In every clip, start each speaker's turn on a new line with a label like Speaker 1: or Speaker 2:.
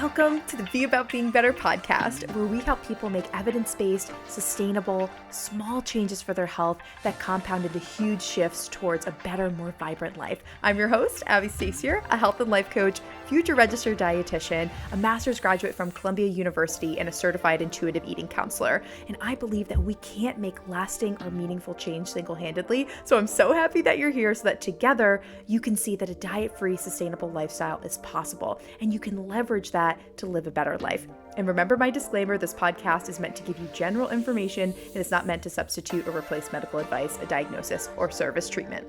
Speaker 1: Welcome to the Be About Being Better podcast, where we help people make evidence-based, sustainable, small changes for their health that compound into huge shifts towards a better, more vibrant life. I'm your host, Abby Stasier, a health and life coach, future registered dietitian, a master's graduate from Columbia University, and a certified intuitive eating counselor. And I believe that we can't make lasting or meaningful change single-handedly. So I'm so happy that you're here so that together you can see that a diet-free, sustainable lifestyle is possible, and you can leverage that to live a better life. And remember my disclaimer, this podcast is meant to give you general information and it's not meant to substitute or replace medical advice, a diagnosis, or service treatment.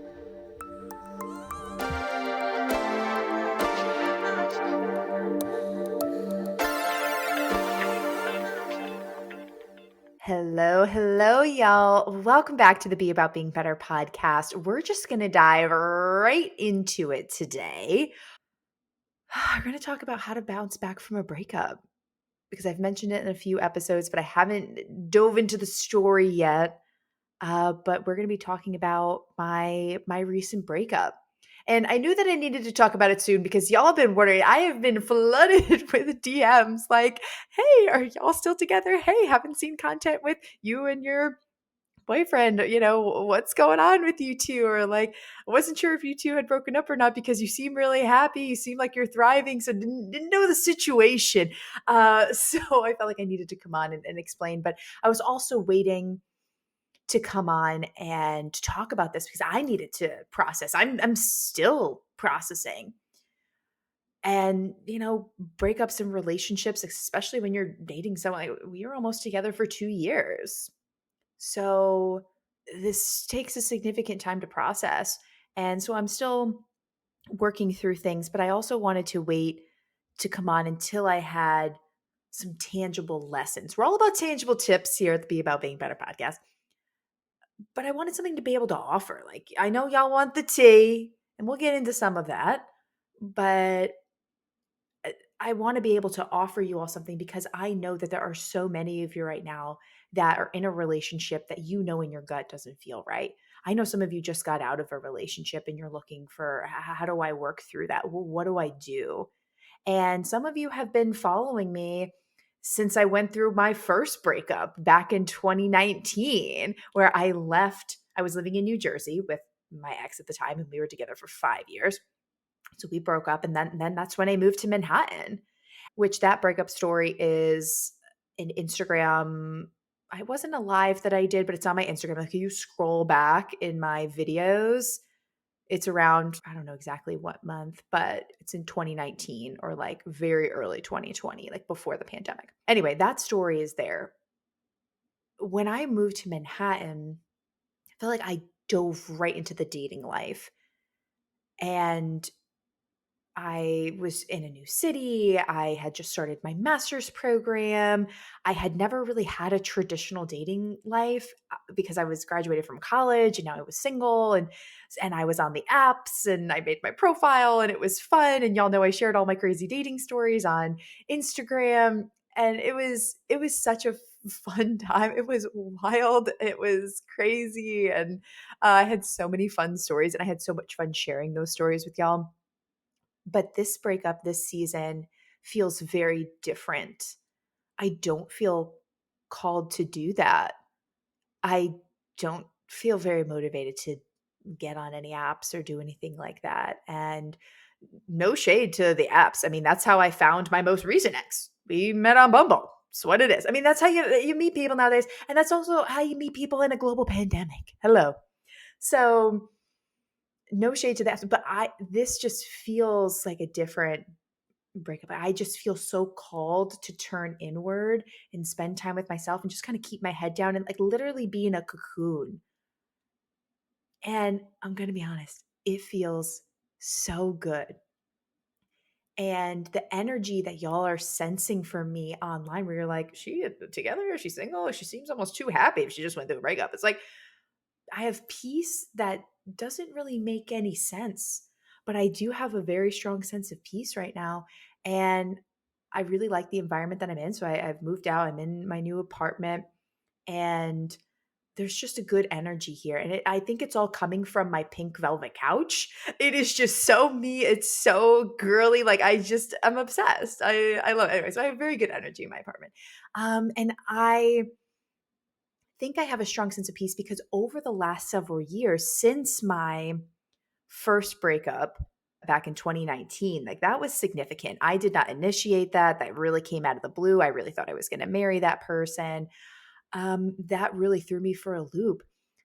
Speaker 1: Hello, y'all. Welcome back to the Be About Being Better podcast. We're just going to dive right into it today. We're going to talk about how to bounce back from a breakup because I've mentioned it in a few episodes, but I haven't dove into the story yet. But we're going to be talking about my recent breakup. And I knew that I needed to talk about it soon because y'all have been wondering. I have been flooded with DMs like, hey, are y'all still together? Hey, haven't seen content with you and your boyfriend. What's going on with you two? Or like, I wasn't sure if you two had broken up or not because you seem really happy. You seem like you're thriving. So didn't know the situation. So I felt like I needed to come on and explain. But I was also waiting to come on and talk about this because I needed to process. I'm still processing. And, breakups in relationships, especially when you're dating someone, like, we were almost together for 2 years. So this takes a significant time to process. And so I'm still working through things, but I also wanted to wait to come on until I had some tangible lessons. We're all about tangible tips here at the Be About Being Better podcast. But I wanted something to be able to offer. Like, I know y'all want the tea, and we'll get into some of that, but I want to be able to offer you all something because I know that there are so many of you right now that are in a relationship that in your gut doesn't feel right. I know some of you just got out of a relationship and you're looking for, how do I work through that? Well, what do I do? And some of you have been following me since I went through my first breakup back in 2019, where I left. I was living in New Jersey with my ex at the time, and we were together for 5 years. So we broke up, and then that's when I moved to Manhattan, which that breakup story is an Instagram. I wasn't a live that I did, but it's on my Instagram. Like, you scroll back in my videos, it's around, I don't know exactly what month, but it's in 2019 or like very early 2020, like before the pandemic. Anyway, that story is there. When I moved to Manhattan, I feel like I dove right into the dating life. And I was in a new city. I had just started my master's program. I had never really had a traditional dating life because I was graduated from college and now I was single and I was on the apps and I made my profile and it was fun. And y'all know I shared all my crazy dating stories on Instagram, and it was such a fun time. It was wild. It was crazy. And I had so many fun stories and I had so much fun sharing those stories with y'all. But this breakup this season feels very different. I don't feel called to do that. I don't feel very motivated to get on any apps or do anything like that. And no shade to the apps. I mean, that's how I found my most recent ex. We met on Bumble. It's what it is. I mean, that's how you meet people nowadays. And that's also how you meet people in a global pandemic. Hello. So no shade to that, but this just feels like a different breakup. I just feel so called to turn inward and spend time with myself and just kind of keep my head down and like literally be in a cocoon. And I'm going to be honest, it feels so good. And the energy that y'all are sensing from me online, where you're like, she together? Is she single? She seems almost too happy if she just went through a breakup. It's like, I have peace that doesn't really make any sense, but I do have a very strong sense of peace right now. And I really like the environment that I'm in. So I've moved out. I'm in my new apartment and there's just a good energy here. And I think it's all coming from my pink velvet couch. It is just so me. It's so girly. Like I'm obsessed. I love it. Anyway, so I have very good energy in my apartment. And I think I have a strong sense of peace because over the last several years, since my first breakup back in 2019, like that was significant. I did not initiate that. That really came out of the blue. I really thought I was going to marry that person. That really threw me for a loop.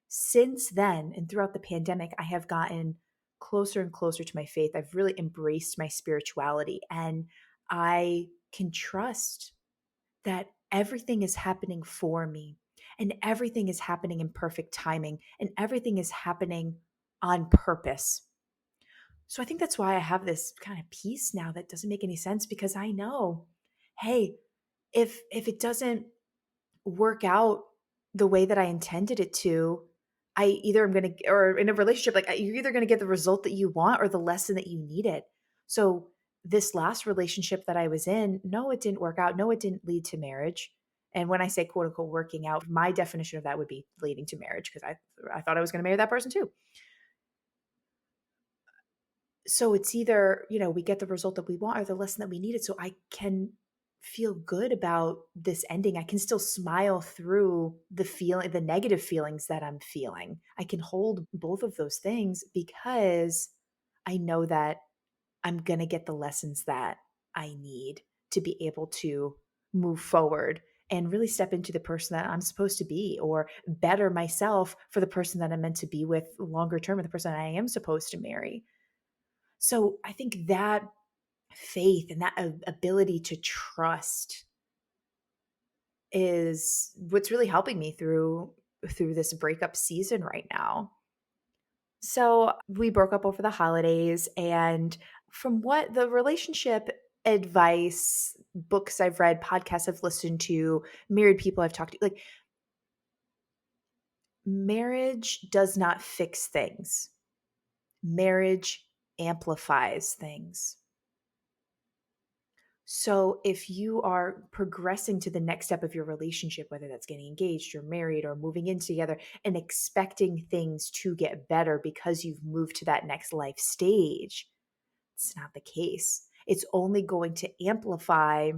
Speaker 1: Since then, and throughout the pandemic, I have gotten closer and closer to my faith. I've really embraced my spirituality, and I can trust that everything is happening for me, and everything is happening in perfect timing, and everything is happening on purpose. So I think that's why I have this kind of peace now that doesn't make any sense because I know, hey, if it doesn't work out the way that I intended it to, I either am going to, or in a relationship, like you're either going to get the result that you want or the lesson that you needed. So this last relationship that I was in, no, it didn't work out. No, it didn't lead to marriage. And when I say quote unquote working out, my definition of that would be leading to marriage because I thought I was going to marry that person too. So it's either, we get the result that we want or the lesson that we needed. So I can feel good about this ending. I can still smile through the negative feelings that I'm feeling. I can hold both of those things because I know that I'm going to get the lessons that I need to be able to move forward and really step into the person that I'm supposed to be or better myself for the person that I'm meant to be with longer term, or the person I am supposed to marry. So I think that faith and that ability to trust is what's really helping me through this breakup season right now. So we broke up over the holidays, and from what the relationship advice, books I've read, podcasts I've listened to, married people I've talked to, like marriage does not fix things. Marriage amplifies things. So if you are progressing to the next step of your relationship, whether that's getting engaged or married or moving in together and expecting things to get better because you've moved to that next life stage, it's not the case. It's only going to amplify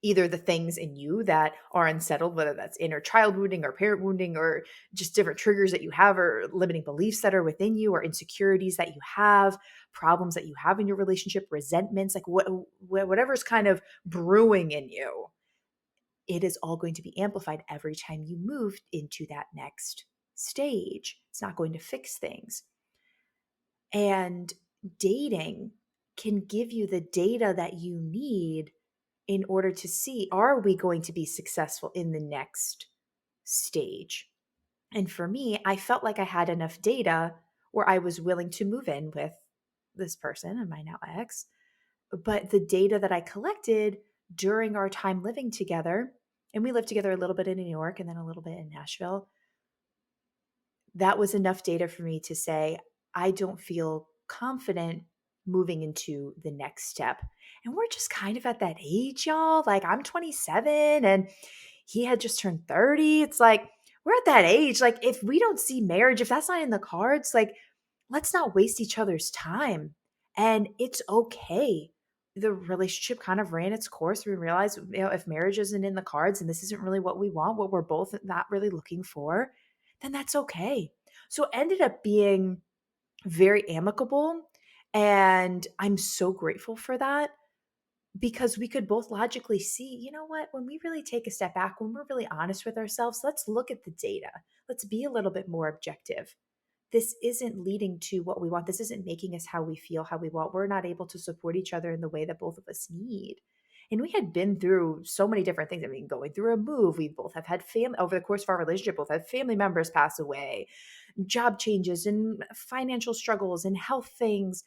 Speaker 1: either the things in you that are unsettled, whether that's inner child wounding or parent wounding or just different triggers that you have or limiting beliefs that are within you or insecurities that you have, problems that you have in your relationship, resentments, like whatever's kind of brewing in you, it is all going to be amplified every time you move into that next stage. It's not going to fix things. And dating can give you the data that you need in order to see, are we going to be successful in the next stage? And for me, I felt like I had enough data where I was willing to move in with this person and my now ex. But the data that I collected during our time living together, and we lived together a little bit in New York and then a little bit in Nashville, that was enough data for me to say, I don't feel confident moving into the next step. And we're just kind of at that age, y'all. Like I'm 27 and he had just turned 30. It's like, we're at that age. Like if we don't see marriage, if that's not in the cards, like let's not waste each other's time. And it's okay. The relationship kind of ran its course. We realized, if marriage isn't in the cards and this isn't really what we want, what we're both not really looking for, then that's okay. So it ended up being very amicable. And I'm so grateful for that because we could both logically see, you know what, when we really take a step back, when we're really honest with ourselves, let's look at the data. Let's be a little bit more objective. This isn't leading to what we want. This isn't making us how we feel, how we want. We're not able to support each other in the way that both of us need. And we had been through so many different things. I mean, going through a move, we both have had family over the course of our relationship, both had family members pass away, job changes and financial struggles and health things.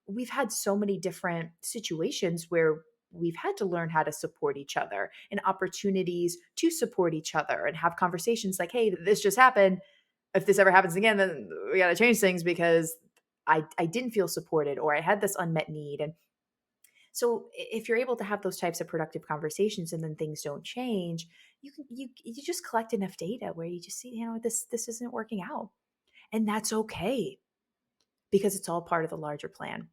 Speaker 1: We've had so many different situations where we've had to learn how to support each other and opportunities to support each other and have conversations like, hey, this just happened. If this ever happens again, then we got to change things because I didn't feel supported or I had this unmet need. And So if you're able to have those types of productive conversations and then things don't change, you just collect enough data where you just see, this isn't working out. And that's okay because it's all part of the larger plan.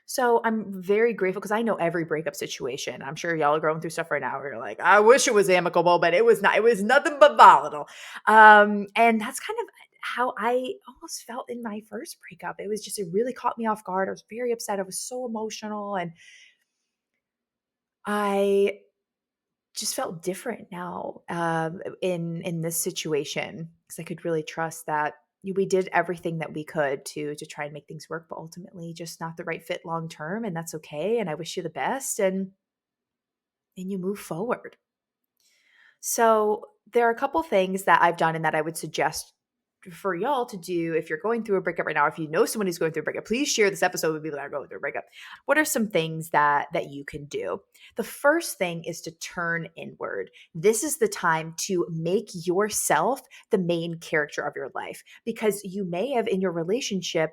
Speaker 1: So I'm very grateful because I know every breakup situation. I'm sure y'all are going through stuff right now where you're like, I wish it was amicable, but it was not. It was nothing but volatile. And that's kind of how I almost felt in my first breakup. It really caught me off guard. I was very upset. I was so emotional, and I just felt different now in this situation because I could really trust that we did everything that we could to try and make things work, but ultimately just not the right fit long term, and that's okay. And I wish you the best, and you move forward. So there are a couple things that I've done and that I would suggest for y'all to do if you're going through a breakup right now. If you know someone who's going through a breakup, please share this episode with people that are going through a breakup. What are some things that you can do? The first thing is to turn inward. This is the time to make yourself the main character of your life, because you may have in your relationship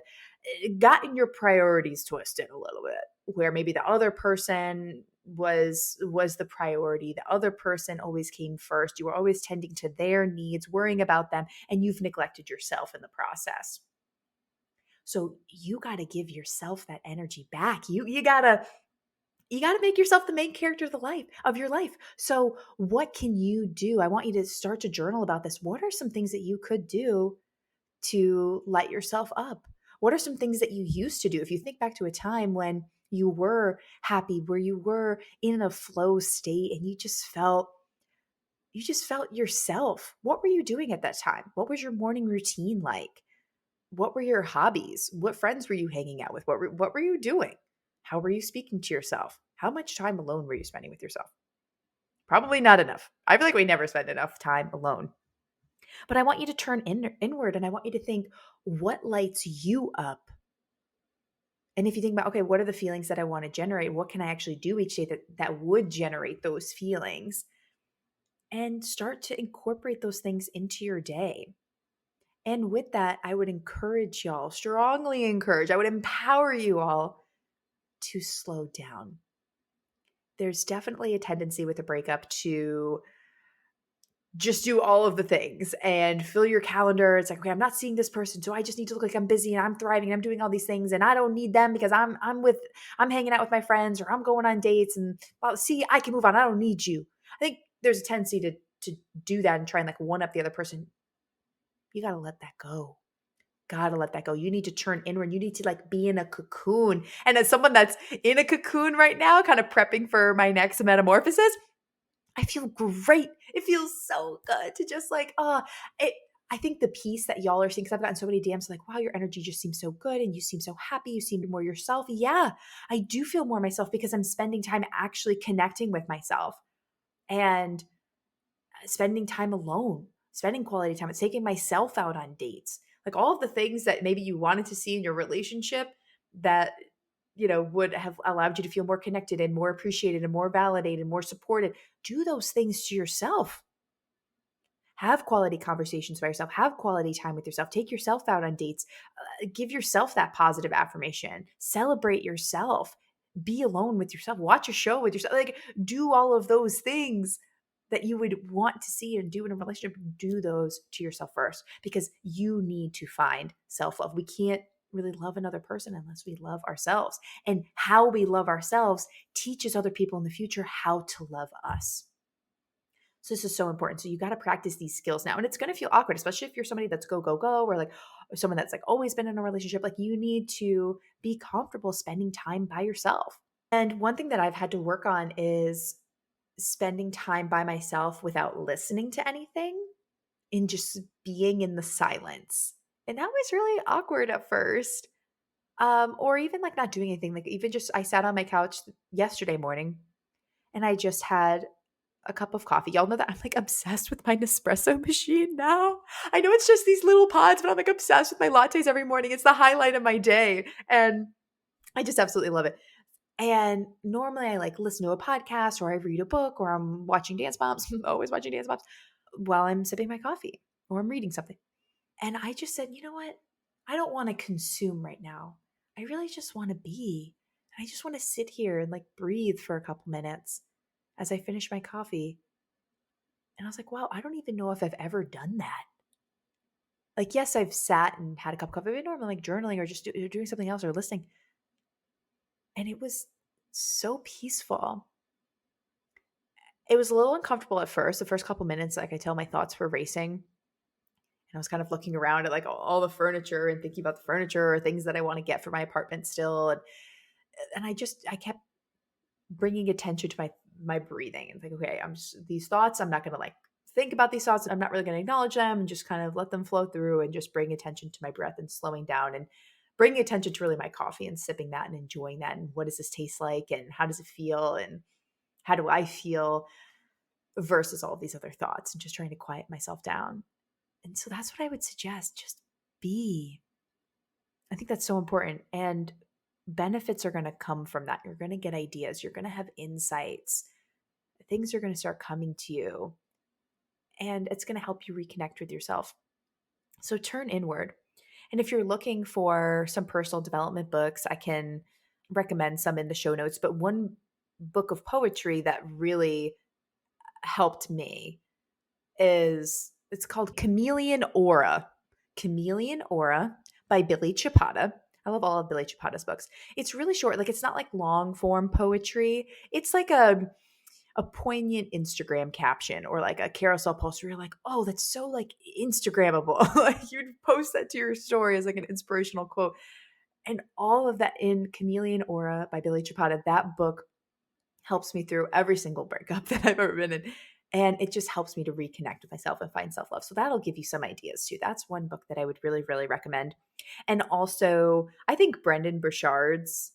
Speaker 1: gotten your priorities twisted a little bit, where maybe the other person was the priority. The other person always came first. You were always tending to their needs, worrying about them, and you've neglected yourself in the process. So you got to give yourself that energy back. You got to make yourself the main character of your life. So what can you do? I want you to start to journal about this. What are some things that you could do to light yourself up? What are some things that you used to do? If you think back to a time when you were happy, where you were in a flow state and you just felt yourself. What were you doing at that time? What was your morning routine like? What were your hobbies? What friends were you hanging out with? What were you doing? How were you speaking to yourself? How much time alone were you spending with yourself? Probably not enough. I feel like we never spend enough time alone. But I want you to turn inward, and I want you to think, what lights you up? And if you think about, okay, what are the feelings that I want to generate? What can I actually do each day that would generate those feelings? And start to incorporate those things into your day. And with that, I would encourage y'all, strongly encourage, I would empower you all to slow down. There's definitely a tendency with a breakup to just do all of the things and fill your calendar. It's like, okay, I'm not seeing this person, so I just need to look like I'm busy and I'm thriving and I'm doing all these things, and I don't need them because I'm hanging out with my friends, or I'm going on dates, and well, see, I can move on. I don't need you. I think there's a tendency to do that and try and like one up the other person. You got to let that go. Gotta let that go. You need to turn inward. You need to like be in a cocoon. And as someone that's in a cocoon right now, kind of prepping for my next metamorphosis, I feel great. It feels so good to just like, I think the piece that y'all are seeing, because I've gotten so many DMs like, wow, your energy just seems so good and you seem so happy. You seem more yourself. Yeah, I do feel more myself because I'm spending time actually connecting with myself and spending time alone, spending quality time. It's taking myself out on dates. Like all of the things that maybe you wanted to see in your relationship that would have allowed you to feel more connected and more appreciated and more validated and more supported. Do those things to yourself. Have quality conversations by yourself. Have quality time with yourself. Take yourself out on dates. Give yourself that positive affirmation. Celebrate yourself. Be alone with yourself. Watch a show with yourself. Like, do all of those things that you would want to see and do in a relationship. Do those to yourself first, because you need to find self-love. We can't really love another person unless we love ourselves. And how we love ourselves teaches other people in the future how to love us. So this is so important. So you got to practice these skills now. And it's going to feel awkward, especially if you're somebody that's go, go, go, or like someone that's like always been in a relationship. Like you need to be comfortable spending time by yourself. And one thing that I've had to work on is spending time by myself without listening to anything and just being in the silence. And that was really awkward at first. Or even like not doing anything. Like even just I sat on my couch yesterday morning and I just had a cup of coffee. Y'all know that I'm like obsessed with my Nespresso machine now. I know it's just these little pods, but I'm like obsessed with my lattes every morning. It's the highlight of my day. And I just absolutely love it. And normally I like listen to a podcast or I read a book or I'm watching Dance Moms. I'm always watching Dance Moms while I'm sipping my coffee or I'm reading something. And I just said, you know what? I don't want to consume right now. I really just want to be. And I just want to sit here and like breathe for a couple minutes as I finish my coffee. And I was like, wow, I don't even know if I've ever done that. Like, yes, I've sat and had a cup of coffee, but normally like journaling or just doing something else or listening. And it was so peaceful. It was a little uncomfortable at first. The first couple minutes, like I tell, my thoughts were racing. And I was kind of looking around at like all the furniture and thinking about the furniture or things that I want to get for my apartment still. And I kept bringing attention to my breathing and think, okay, these thoughts, I'm not going to like think about these thoughts. I'm not really going to acknowledge them and just kind of let them flow through and just bring attention to my breath and slowing down and bringing attention to really my coffee and sipping that and enjoying that. And what does this taste like? And how does it feel? And how do I feel versus all of these other thoughts and just trying to quiet myself down. And so that's what I would suggest. Just be. I think that's so important. And benefits are going to come from that. You're going to get ideas. You're going to have insights. Things are going to start coming to you. And it's going to help you reconnect with yourself. So turn inward. And if you're looking for some personal development books, I can recommend some in the show notes. But one book of poetry that really helped me it's called Chameleon Aura. Chameleon Aura by Billy Chapata. I love all of Billy Chapata's books. It's really short. Like, it's not like long form poetry. It's like a poignant Instagram caption or like a carousel post where you're like, oh, that's so like Instagrammable. Like, you'd post that to your story as like an inspirational quote. And all of that in Chameleon Aura by Billy Chapata, that book helps me through every single breakup that I've ever been in. And it just helps me to reconnect with myself and find self-love. So that'll give you some ideas too. That's one book that I would really, really recommend. And also, I think Brendan Burchard's,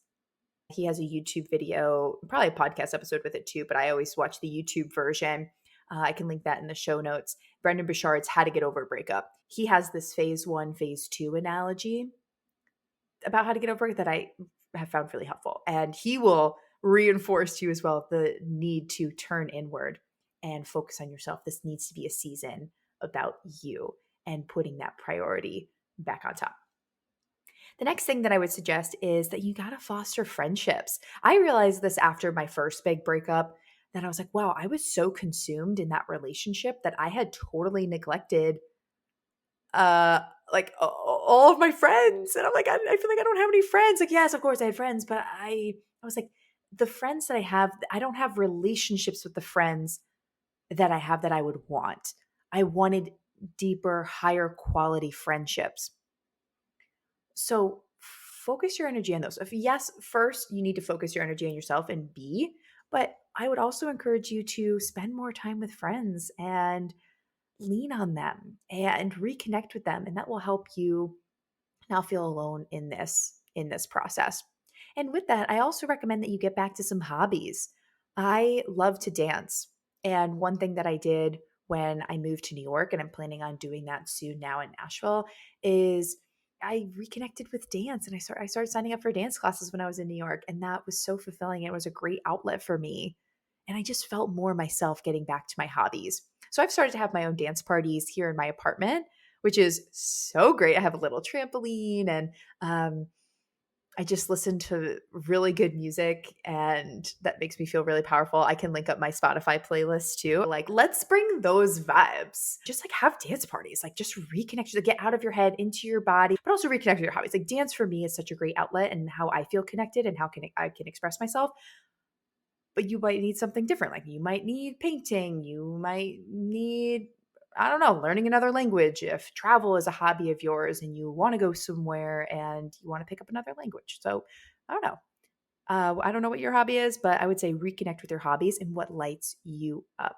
Speaker 1: he has a YouTube video, probably a podcast episode with it too, but I always watch the YouTube version. I can link that in the show notes. Brendan Burchard's How to Get Over a Breakup. He has this phase 1, phase 2 analogy about how to get over it that I have found really helpful. And he will reinforce to you as well the need to turn inward and focus on yourself. This needs to be a season about you and putting that priority back on top. The next thing that I would suggest is that you got to foster friendships. I realized this after my first big breakup that I was like, wow, I was so consumed in that relationship that I had totally neglected like all of my friends. And I'm like, I feel like I don't have any friends. Like, yes, of course I had friends, but I was like, the friends that I have, I don't have relationships with the friends that I have that I would want. I wanted deeper, higher quality friendships. So focus your energy on those. If yes, first you need to focus your energy on yourself and be, but I would also encourage you to spend more time with friends and lean on them and reconnect with them. And that will help you not feel alone in this process. And with that, I also recommend that you get back to some hobbies. I love to dance. And one thing that I did when I moved to New York, and I'm planning on doing that soon now in Nashville, is I reconnected with dance and I started signing up for dance classes when I was in New York. And that was so fulfilling. It was a great outlet for me. And I just felt more myself getting back to my hobbies. So I've started to have my own dance parties here in my apartment, which is so great. I have a little trampoline and I just listen to really good music and that makes me feel really powerful. I can link up my Spotify playlist too. Like, let's bring those vibes. Just like have dance parties, like just reconnect, to get out of your head into your body, but also reconnect with your hobbies. Like, dance for me is such a great outlet and how I feel connected and how I can express myself. But you might need something different. Like, you might need painting. You might need, I don't know, learning another language. If travel is a hobby of yours and you want to go somewhere and you want to pick up another language. So I don't know. I don't know what your hobby is, but I would say reconnect with your hobbies and what lights you up.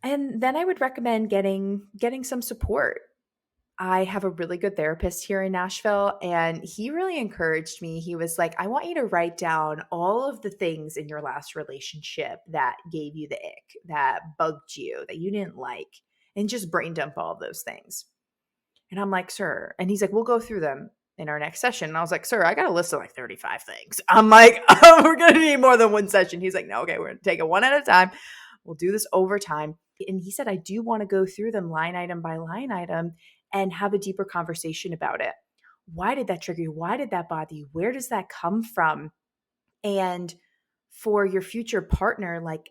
Speaker 1: And then I would recommend getting some support. I have a really good therapist here in Nashville, and he really encouraged me. He was like, I want you to write down all of the things in your last relationship that gave you the ick, that bugged you, that you didn't like, and just brain dump all of those things. And I'm like, sir. And he's like, we'll go through them in our next session. And I was like, sir, I got a list of like 35 things. I'm like, oh, we're going to need more than one session. He's like, no, okay, we're going to take it one at a time. We'll do this over time. And he said, I do want to go through them line item by line item and have a deeper conversation about it. Why did that trigger you? Why did that bother you? Where does that come from? And for your future partner, like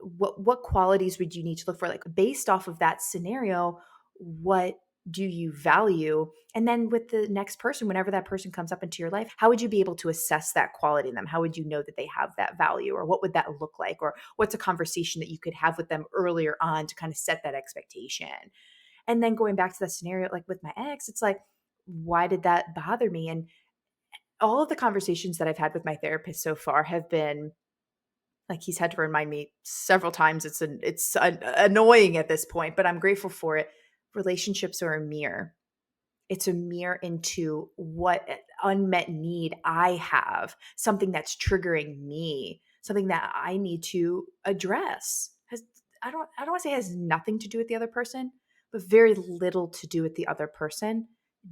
Speaker 1: what qualities would you need to look for? Like based off of that scenario, what do you value? And then with the next person, whenever that person comes up into your life, how would you be able to assess that quality in them? How would you know that they have that value? Or what would that look like? Or what's a conversation that you could have with them earlier on to kind of set that expectation? And then going back to the scenario, like with my ex, it's like, why did that bother me? And all of the conversations that I've had with my therapist so far have been like he's had to remind me several times. Annoying at this point, but I'm grateful for it. Relationships are a mirror. It's a mirror into what unmet need I have, something that's triggering me, something that I need to address. I don't want to say it has nothing to do with the other person, but very little to do with the other person,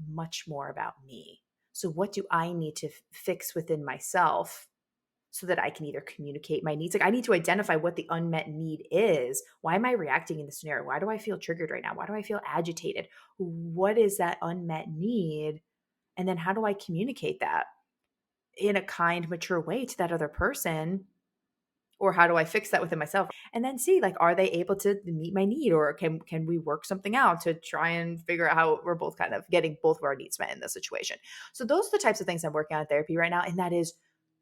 Speaker 1: much more about me. So what do I need to fix within myself so that I can either communicate my needs? Like I need to identify what the unmet need is. Why am I reacting in this scenario? Why do I feel triggered right now? Why do I feel agitated? What is that unmet need? And then how do I communicate that in a kind, mature way to that other person? Or how do I fix that within myself? And then see, like, are they able to meet my need? Or can we work something out to try and figure out how we're both kind of getting both of our needs met in this situation? So those are the types of things I'm working on in therapy right now. And that is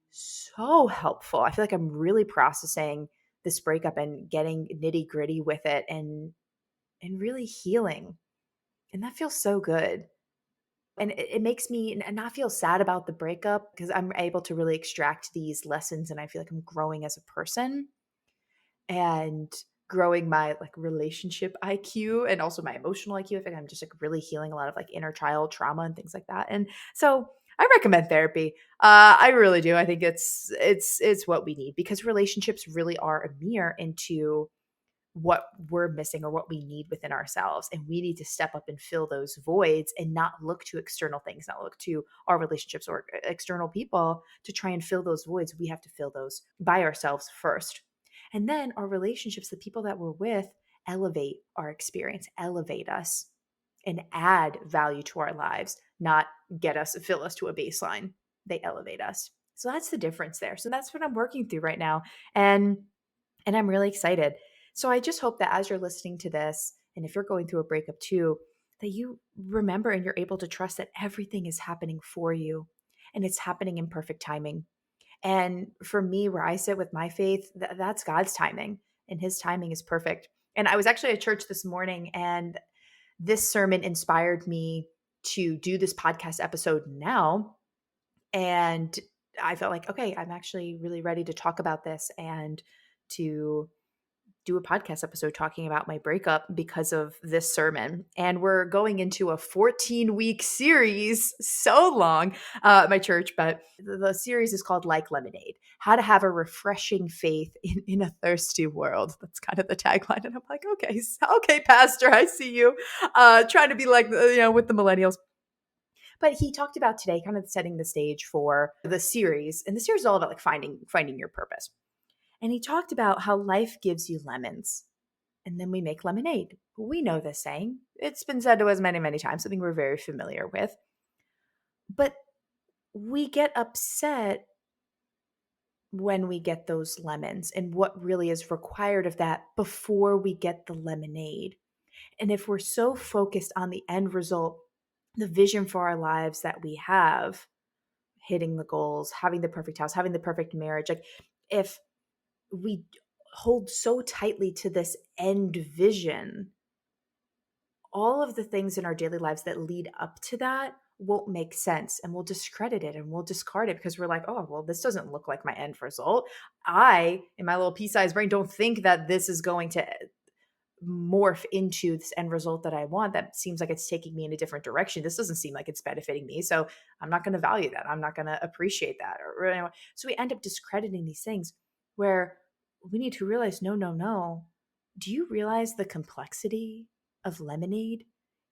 Speaker 1: so helpful. I feel like I'm really processing this breakup and getting nitty gritty with it and really healing. And that feels so good. And it makes me not feel sad about the breakup because I'm able to really extract these lessons and I feel like I'm growing as a person and growing my like relationship IQ and also my emotional IQ. I think I'm just like really healing a lot of like inner child trauma and things like that. And so I recommend therapy. I really do. I think it's what we need because relationships really are a mirror into what we're missing or what we need within ourselves. And we need to step up and fill those voids and not look to external things, not look to our relationships or external people to try and fill those voids. We have to fill those by ourselves first. And then our relationships, the people that we're with, elevate our experience, elevate us, and add value to our lives, not fill us to a baseline. They elevate us. So that's the difference there. So that's what I'm working through right now. And I'm really excited. So I just hope that as you're listening to this, and if you're going through a breakup too, that you remember and you're able to trust that everything is happening for you and it's happening in perfect timing. And for me, where I sit with my faith, that's God's timing and his timing is perfect. And I was actually at church this morning and this sermon inspired me to do this podcast episode now. And I felt like, okay, I'm actually really ready to talk about this and to do a podcast episode talking about my breakup because of this sermon. And we're going into a 14-week series, so long, at my church, but the series is called Like Lemonade, How to Have a Refreshing Faith in a Thirsty World. That's kind of the tagline. And I'm like, okay, Pastor, I see you trying to be like, with the millennials. But he talked about today kind of setting the stage for the series. And the series is all about like finding your purpose. And he talked about how life gives you lemons and then we make lemonade. We know this saying. It's been said to us many, many times, something we're very familiar with. But we get upset when we get those lemons and what really is required of that before we get the lemonade. And if we're so focused on the end result, the vision for our lives that we have, hitting the goals, having the perfect house, having the perfect marriage, like if we hold so tightly to this end vision, all of the things in our daily lives that lead up to that won't make sense and we'll discredit it and we'll discard it because we're like, oh, well, this doesn't look like my end result. I, in my little pea-sized brain, don't think that this is going to morph into this end result that I want. That seems like it's taking me in a different direction. This doesn't seem like it's benefiting me. So I'm not going to value that. I'm not going to appreciate that. So we end up discrediting these things where we need to realize, no. Do you realize the complexity of lemonade?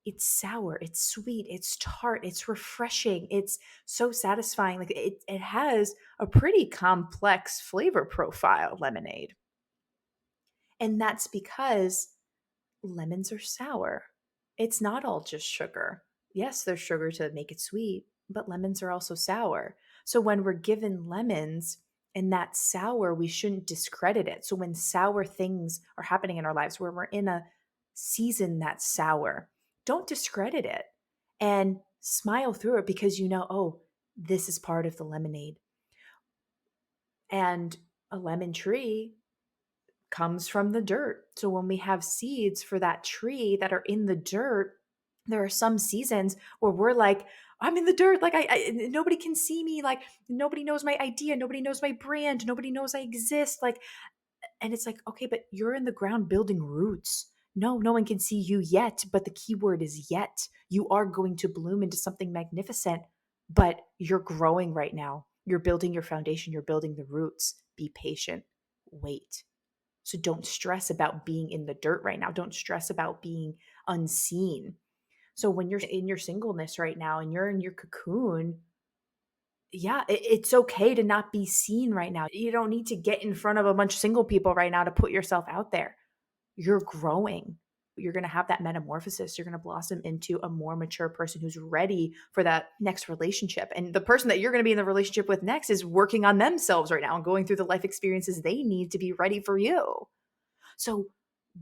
Speaker 1: It's sour, it's sweet, it's tart, it's refreshing, it's so satisfying. Like it has a pretty complex flavor profile, lemonade. And that's because lemons are sour. It's not all just sugar. Yes, there's sugar to make it sweet, but lemons are also sour. So when we're given lemons and that's sour, we shouldn't discredit it. So when sour things are happening in our lives, where we're in a season that's sour, don't discredit it and smile through it because you know, oh, this is part of the lemonade. And a lemon tree comes from the dirt. So when we have seeds for that tree that are in the dirt, there are some seasons where we're like, I'm in the dirt. Like nobody can see me. Like nobody knows my idea. Nobody knows my brand. Nobody knows I exist. Like, and it's like, okay, but you're in the ground building roots. No, no one can see you yet. But the key word is yet. You are going to bloom into something magnificent, but you're growing right now. You're building your foundation. You're building the roots. Be patient. Wait. So don't stress about being in the dirt right now. Don't stress about being unseen. So when you're in your singleness right now and you're in your cocoon, yeah, it's okay to not be seen right now. You don't need to get in front of a bunch of single people right now to put yourself out there. You're growing. You're going to have that metamorphosis. You're going to blossom into a more mature person who's ready for that next relationship. And the person that you're going to be in the relationship with next is working on themselves right now and going through the life experiences they need to be ready for you. So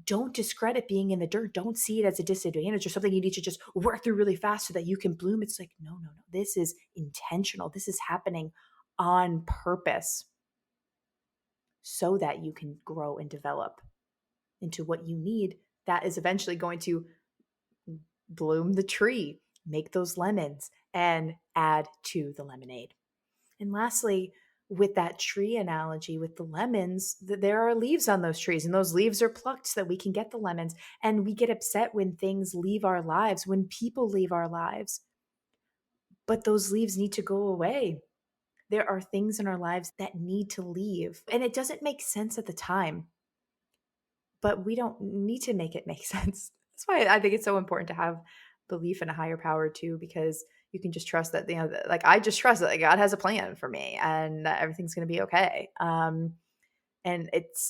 Speaker 1: don't discredit being in the dirt. Don't see it as a disadvantage or something you need to just work through really fast so that you can bloom. It's like, no, no, no. This is intentional. This is happening on purpose so that you can grow and develop into what you need that is eventually going to bloom the tree, make those lemons, and add to the lemonade. And lastly, with that tree analogy with the lemons, there are leaves on those trees, and those leaves are plucked so that we can get the lemons. And we get upset when things leave our lives, when people leave our lives. But those leaves need to go away. There are things in our lives that need to leave. And it doesn't make sense at the time, but we don't need to make it make sense. That's why I think it's so important to have belief in a higher power too, because you can just trust that, like I just trust that God has a plan for me and that everything's going to be okay. And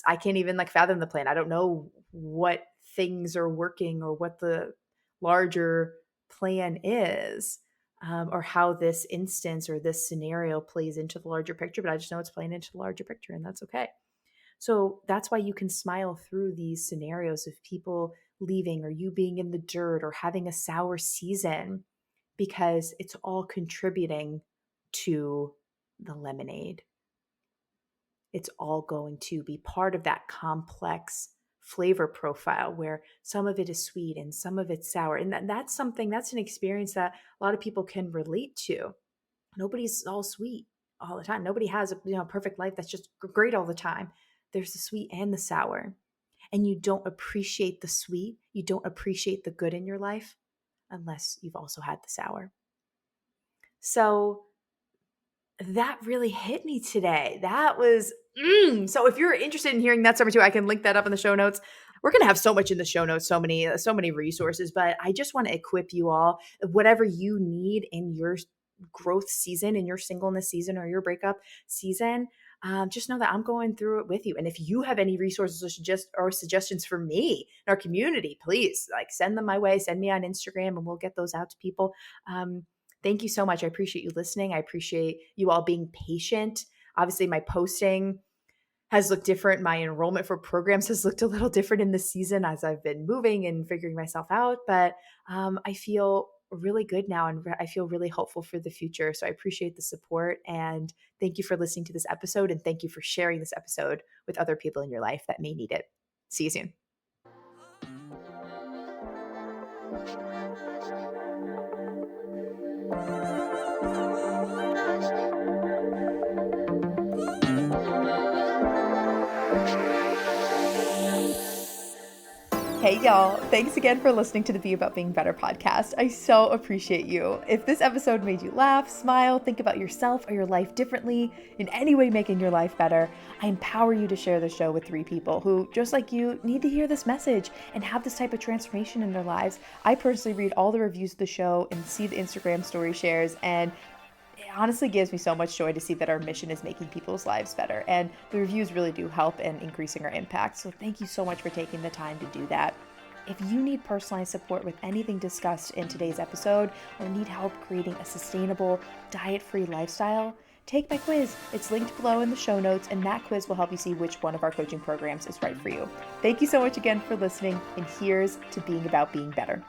Speaker 1: I can't even like fathom the plan. I don't know what things are working or what the larger plan is, or how this instance or this scenario plays into the larger picture, but I just know it's playing into the larger picture and that's okay. So that's why you can smile through these scenarios of people leaving or you being in the dirt or having a sour season because it's all contributing to the lemonade. It's all going to be part of that complex flavor profile where some of it is sweet and some of it's sour. And that's an experience that a lot of people can relate to. Nobody's all sweet all the time. Nobody has a perfect life that's just great all the time. There's the sweet and the sour. And you don't appreciate the sweet, you don't appreciate the good in your life unless you've also had the sour. So that really hit me today. That was so if you're interested in hearing that story too, I can link that up in the show notes. We're going to have so much in the show notes, so many resources, but I just want to equip you all, whatever you need in your growth season, in your singleness season or your breakup season. Just know that I'm going through it with you. And if you have any resources or suggestions for me in our community, please like send them my way, send me on Instagram and we'll get those out to people. Thank you so much. I appreciate you listening. I appreciate you all being patient. Obviously, my posting has looked different. My enrollment for programs has looked a little different in this season as I've been moving and figuring myself out. But I feel really good now and I feel really hopeful for the future. So I appreciate the support and thank you for listening to this episode. And thank you for sharing this episode with other people in your life that may need it. See you soon. Hey y'all, thanks again for listening to the Be About Being Better podcast. I so appreciate you. If this episode made you laugh, smile, think about yourself or your life differently, in any way making your life better, I empower you to share the show with 3 people who, just like you, need to hear this message and have this type of transformation in their lives. I personally read all the reviews of the show and see the Instagram story shares, and it honestly gives me so much joy to see that our mission is making people's lives better. And the reviews really do help in increasing our impact. So thank you so much for taking the time to do that. If you need personalized support with anything discussed in today's episode or need help creating a sustainable, diet-free lifestyle, take my quiz. It's linked below in the show notes, and that quiz will help you see which one of our coaching programs is right for you. Thank you so much again for listening, and here's to being about being better.